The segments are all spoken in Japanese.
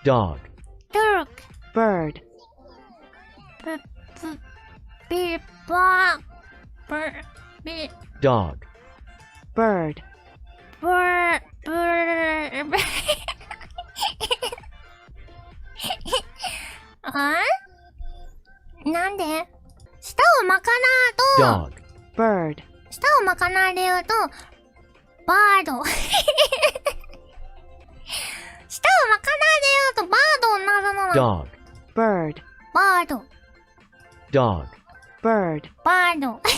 dog, dog, bird, dog, bird,なんで舌をまかな dog, と bird, 舌をまかないで言うとバード舌をまかないで言うとバードになるの dog, bird, バード dog, bird, バードなんか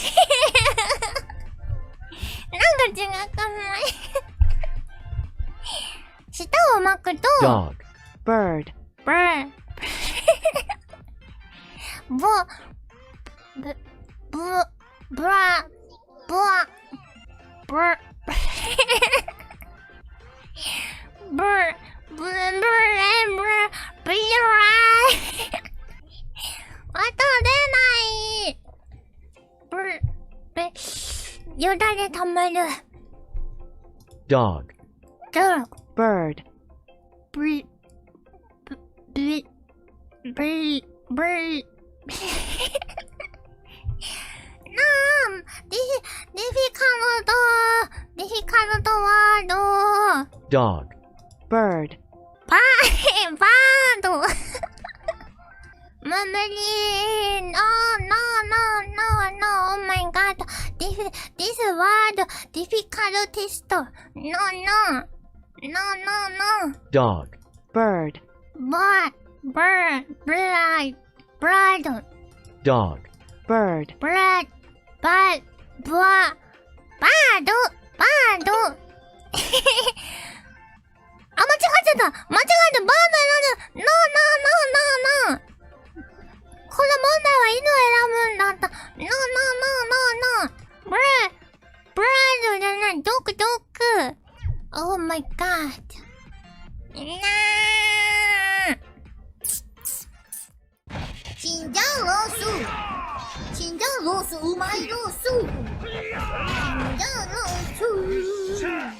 違かない舌をまくと dog, bird, ブーブブブラブワブブブブブレブブラ音出ないブブよだれたまる dog, ドッ bird, ブリブリブリブリディフィカルトワード dog, bird, バードマムリー no oh my god this word difficultist no dog, bird, bird dog, bird, バードあ、間違えちゃったバードになる No この問題は犬を選ぶんだった No ブラッドじゃないドッグ Oh my god チンジャオロースうまいロースチンジャオロース